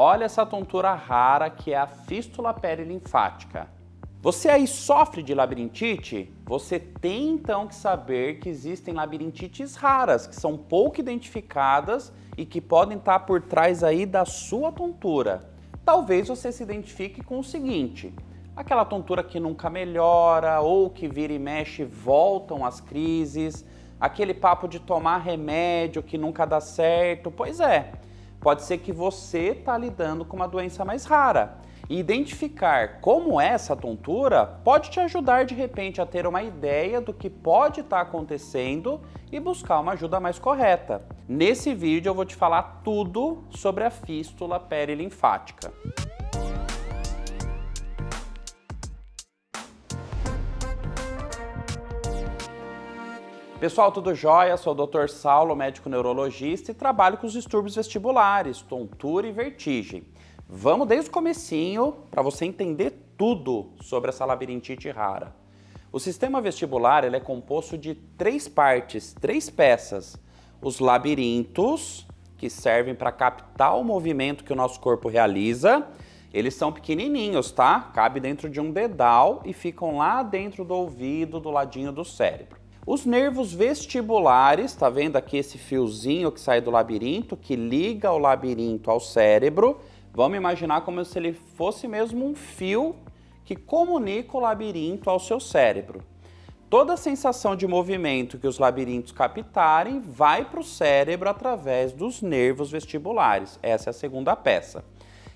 olha essa tontura rara que é a fístula perilinfática. Você aí sofre de labirintite? Você tem então que saber que existem labirintites raras, que são pouco identificadas e que podem estar por trás aí da sua tontura. Talvez você se identifique com o seguinte: aquela tontura que nunca melhora ou que vira e mexe voltam as crises, aquele papo de tomar remédio que nunca dá certo. Pois é, pode ser que você está lidando com uma doença mais rara. E identificar como é essa tontura pode te ajudar de repente a ter uma ideia do que pode estar acontecendo e buscar uma ajuda mais correta. Nesse vídeo eu vou te falar tudo sobre a fístula perilinfática. Pessoal, tudo jóia? Sou o Dr. Saulo, médico neurologista e trabalho com os distúrbios vestibulares, tontura e vertigem. Vamos desde o comecinho para você entender tudo sobre essa labirintite rara. O sistema vestibular ele é composto de três partes, três peças. Os labirintos, que servem para captar o movimento que o nosso corpo realiza. Eles são pequenininhos, tá? Cabe dentro de um dedal e ficam lá dentro do ouvido, do ladinho do cérebro. Os nervos vestibulares, tá vendo aqui esse fiozinho que sai do labirinto, que liga o labirinto ao cérebro. Vamos imaginar como se ele fosse mesmo um fio que comunica o labirinto ao seu cérebro. Toda a sensação de movimento que os labirintos captarem vai para o cérebro através dos nervos vestibulares. Essa é a segunda peça.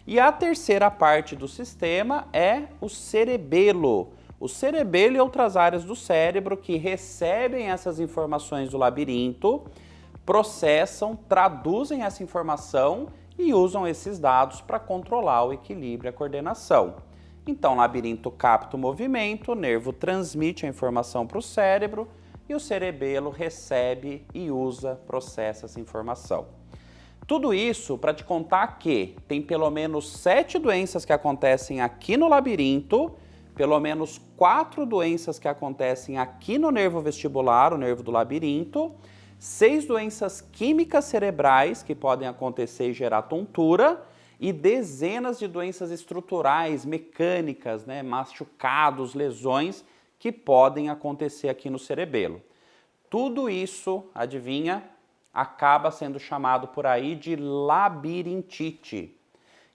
E a terceira parte do sistema é o cerebelo. O cerebelo e outras áreas do cérebro que recebem essas informações do labirinto, processam, traduzem essa informação e usam esses dados para controlar o equilíbrio e a coordenação. Então, o labirinto capta o movimento, o nervo transmite a informação para o cérebro e o cerebelo recebe e usa, processa essa informação. Tudo isso para te contar que tem pelo menos 7 doenças que acontecem aqui no labirinto, pelo menos 4 doenças que acontecem aqui no nervo vestibular, o nervo do labirinto, 6 doenças químicas cerebrais que podem acontecer e gerar tontura e dezenas de doenças estruturais, mecânicas, machucados, lesões que podem acontecer aqui no cerebelo. Tudo isso, adivinha, acaba sendo chamado por aí de labirintite.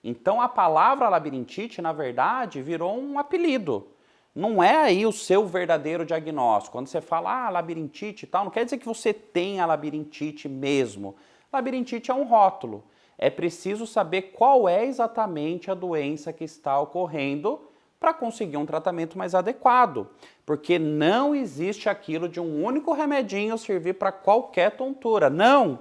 Então a palavra labirintite, na verdade, virou um apelido. Não é aí o seu verdadeiro diagnóstico. Quando você fala, labirintite e tal, não quer dizer que você tenha labirintite mesmo. Labirintite é um rótulo. É preciso saber qual é exatamente a doença que está ocorrendo para conseguir um tratamento mais adequado. Porque não existe aquilo de um único remedinho servir para qualquer tontura. Não!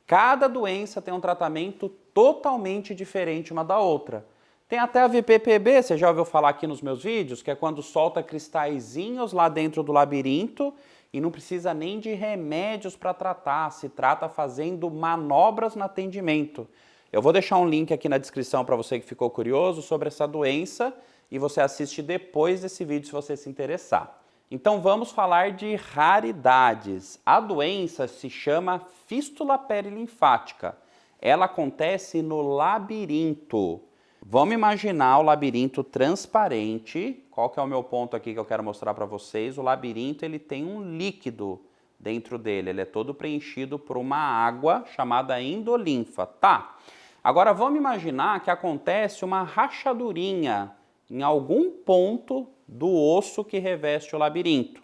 Cada doença tem um tratamento totalmente diferente uma da outra. Tem até a VPPB, você já ouviu falar aqui nos meus vídeos, que é quando solta cristalzinhos lá dentro do labirinto e não precisa nem de remédios para tratar, se trata fazendo manobras no atendimento. Eu vou deixar um link aqui na descrição para você que ficou curioso sobre essa doença e você assiste depois desse vídeo se você se interessar. Então vamos falar de raridades. A doença se chama fístula perilinfática. Ela acontece no labirinto. Vamos imaginar o labirinto transparente. Qual que é o meu ponto aqui que eu quero mostrar para vocês? O labirinto ele tem um líquido dentro dele. Ele é todo preenchido por uma água chamada endolinfa. Tá. Agora vamos imaginar que acontece uma rachadurinha em algum ponto do osso que reveste o labirinto.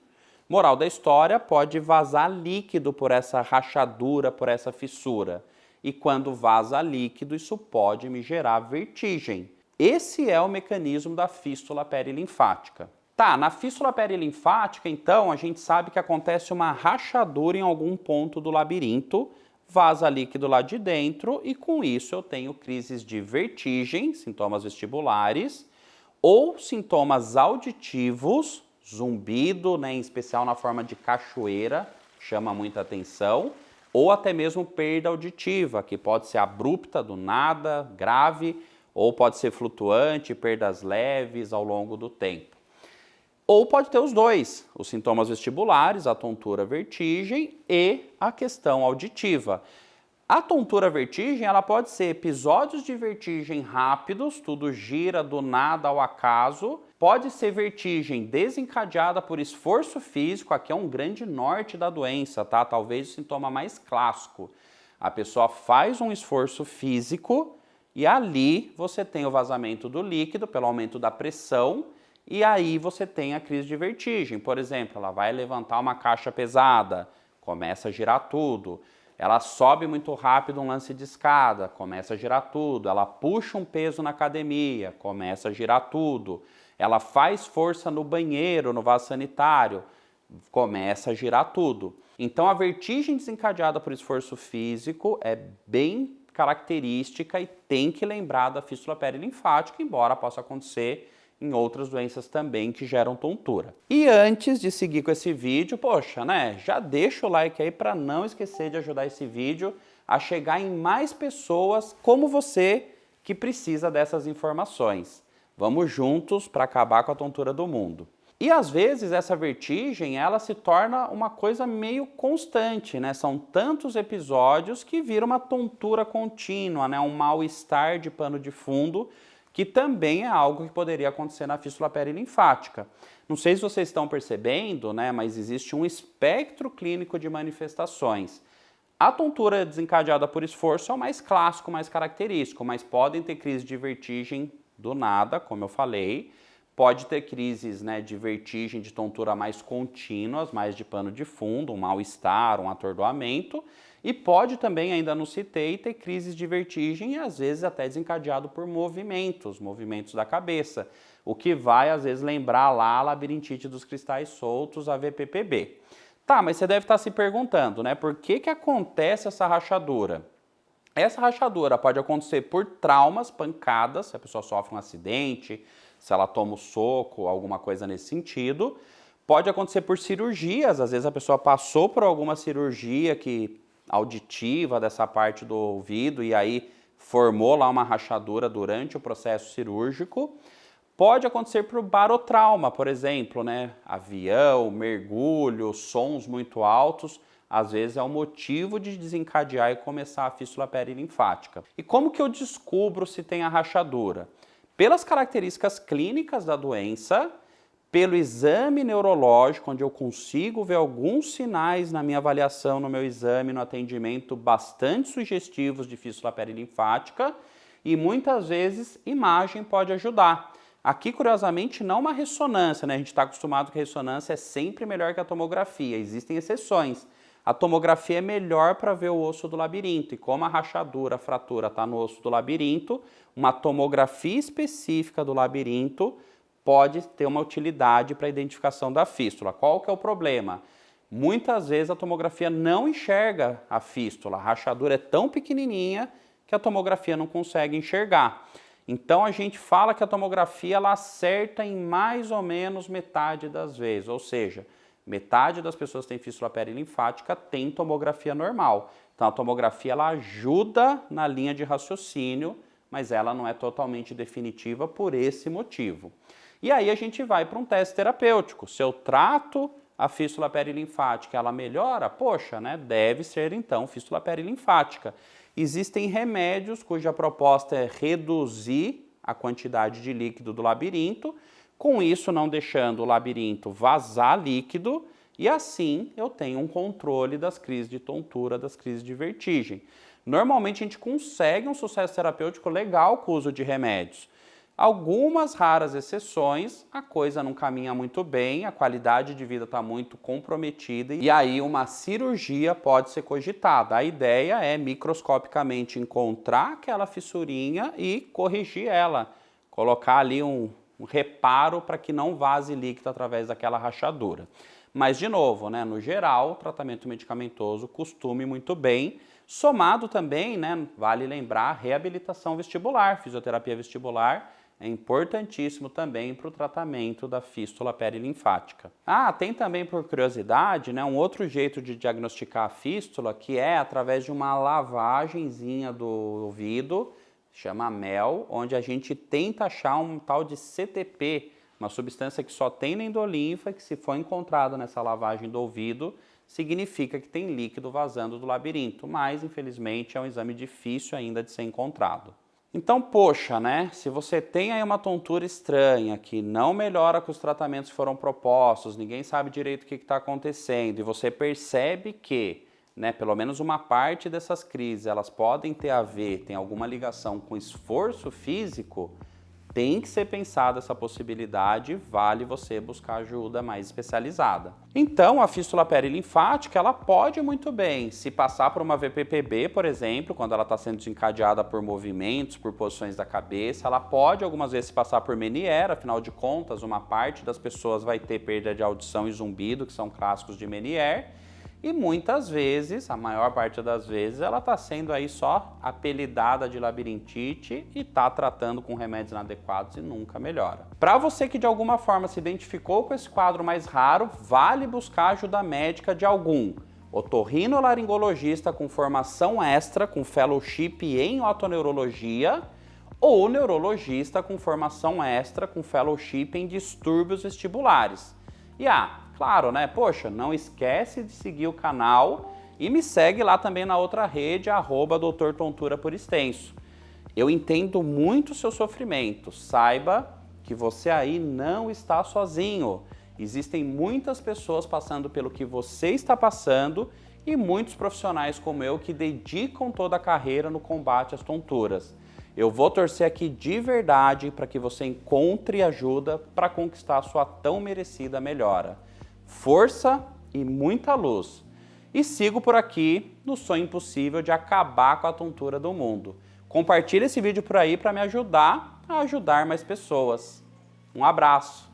Moral da história, pode vazar líquido por essa rachadura, por essa fissura. E quando vaza líquido, isso pode me gerar vertigem. Esse é o mecanismo da fístula perilinfática. Tá, na fístula perilinfática, então, a gente sabe que acontece uma rachadura em algum ponto do labirinto, vaza líquido lá de dentro e com isso eu tenho crises de vertigem, sintomas vestibulares, ou sintomas auditivos, zumbido, em especial na forma de cachoeira, chama muita atenção, ou até mesmo perda auditiva, que pode ser abrupta, do nada, grave, ou pode ser flutuante, perdas leves ao longo do tempo. Ou pode ter os dois, os sintomas vestibulares, a tontura, a vertigem e a questão auditiva. A tontura vertigem, ela pode ser episódios de vertigem rápidos, tudo gira do nada ao acaso. Pode ser vertigem desencadeada por esforço físico, aqui é um grande norte da doença, tá? Talvez o sintoma mais clássico. A pessoa faz um esforço físico e ali você tem o vazamento do líquido pelo aumento da pressão e aí você tem a crise de vertigem. Por exemplo, ela vai levantar uma caixa pesada, começa a girar tudo. Ela sobe muito rápido um lance de escada, começa a girar tudo. Ela puxa um peso na academia, começa a girar tudo. Ela faz força no banheiro, no vaso sanitário, começa a girar tudo. Então a vertigem desencadeada por esforço físico é bem característica e tem que lembrar da fístula perilinfática, embora possa acontecer em outras doenças também que geram tontura. E antes de seguir com esse vídeo, poxa, né, já deixa o like aí para não esquecer de ajudar esse vídeo a chegar em mais pessoas como você que precisa dessas informações. Vamos juntos para acabar com a tontura do mundo. E às vezes essa vertigem, ela se torna uma coisa meio constante, né? São tantos episódios que vira uma tontura contínua, né? Um mal-estar de pano de fundo, que também é algo que poderia acontecer na fístula perilinfática. Não sei se vocês estão percebendo, né, mas existe um espectro clínico de manifestações. A tontura desencadeada por esforço é o mais clássico, mais característico, mas podem ter crise de vertigem do nada, como eu falei. Pode ter crises, né, de vertigem, de tontura mais contínuas, mais de pano de fundo, um mal-estar, um atordoamento. E pode também, ainda não citei, ter crises de vertigem e às vezes até desencadeado por movimentos da cabeça, o que vai às vezes lembrar lá a labirintite dos cristais soltos, a VPPB. Tá, mas você deve estar se perguntando, né, por que acontece essa rachadura? Essa rachadura pode acontecer por traumas, pancadas, se a pessoa sofre um acidente, se ela toma um soco, alguma coisa nesse sentido. Pode acontecer por cirurgias, às vezes a pessoa passou por alguma cirurgia auditiva dessa parte do ouvido e aí formou lá uma rachadura durante o processo cirúrgico. Pode acontecer por barotrauma, por exemplo, né? Avião, mergulho, sons muito altos, às vezes é o motivo de desencadear e começar a fístula perilinfática. E como que eu descubro se tem a rachadura? Pelas características clínicas da doença, pelo exame neurológico, onde eu consigo ver alguns sinais na minha avaliação, no meu exame, no atendimento, bastante sugestivos de fístula perilinfática, e muitas vezes imagem pode ajudar. Aqui, curiosamente, não uma ressonância, né? A gente está acostumado que a ressonância é sempre melhor que a tomografia, existem exceções. A tomografia é melhor para ver o osso do labirinto, e como a rachadura, a fratura está no osso do labirinto, uma tomografia específica do labirinto pode ter uma utilidade para a identificação da fístula. Qual que é o problema? Muitas vezes a tomografia não enxerga a fístula, a rachadura é tão pequenininha que a tomografia não consegue enxergar. Então a gente fala que a tomografia ela acerta em mais ou menos metade das vezes, ou seja, metade das pessoas que têm fístula perilinfática tem tomografia normal. Então a tomografia ela ajuda na linha de raciocínio, mas ela não é totalmente definitiva por esse motivo. E aí a gente vai para um teste terapêutico. Se eu trato a fístula perilinfática, ela melhora? Poxa, né? Deve ser então fístula perilinfática. Existem remédios cuja proposta é reduzir a quantidade de líquido do labirinto, com isso não deixando o labirinto vazar líquido, e assim eu tenho um controle das crises de tontura, das crises de vertigem. Normalmente a gente consegue um sucesso terapêutico legal com o uso de remédios. Algumas raras exceções, a coisa não caminha muito bem, a qualidade de vida está muito comprometida e aí uma cirurgia pode ser cogitada. A ideia é microscopicamente encontrar aquela fissurinha e corrigir ela, colocar ali um reparo para que não vaze líquido através daquela rachadura. Mas, de novo, né, no geral, o tratamento medicamentoso costume muito bem, somado também, né, vale lembrar, reabilitação vestibular, fisioterapia vestibular, é importantíssimo também para o tratamento da fístula perilinfática. Tem também, por curiosidade, né, um outro jeito de diagnosticar a fístula, que é através de uma lavagenzinha do ouvido, chama mel, onde a gente tenta achar um tal de CTP, uma substância que só tem na endolinfa, que se for encontrada nessa lavagem do ouvido, significa que tem líquido vazando do labirinto, mas infelizmente é um exame difícil ainda de ser encontrado. Então, poxa, né? Se você tem aí uma tontura estranha que não melhora com os tratamentos que foram propostos, ninguém sabe direito o que está acontecendo e você percebe que, né, pelo menos uma parte dessas crises, elas podem ter a ver, tem alguma ligação com esforço físico, tem que ser pensada essa possibilidade, vale você buscar ajuda mais especializada. Então, a fístula perilinfática, ela pode muito bem se passar por uma VPPB, por exemplo, quando ela está sendo desencadeada por movimentos, por posições da cabeça, ela pode algumas vezes se passar por Meniere, afinal de contas, uma parte das pessoas vai ter perda de audição e zumbido, que são clássicos de Meniere, e muitas vezes, a maior parte das vezes, ela está sendo aí só apelidada de labirintite e está tratando com remédios inadequados e nunca melhora. Para você que de alguma forma se identificou com esse quadro mais raro, vale buscar ajuda médica de algum otorrinolaringologista com formação extra, com fellowship em otoneurologia, ou neurologista com formação extra, com fellowship em distúrbios vestibulares. E claro, né? Poxa, não esquece de seguir o canal e me segue lá também na outra rede, @Dr. Tontura por extenso. Eu entendo muito o seu sofrimento. Saiba que você aí não está sozinho. Existem muitas pessoas passando pelo que você está passando e muitos profissionais como eu que dedicam toda a carreira no combate às tonturas. Eu vou torcer aqui de verdade para que você encontre ajuda para conquistar a sua tão merecida melhora. Força e muita luz. E sigo por aqui no sonho impossível de acabar com a tontura do mundo. Compartilhe esse vídeo por aí para me ajudar a ajudar mais pessoas. Um abraço!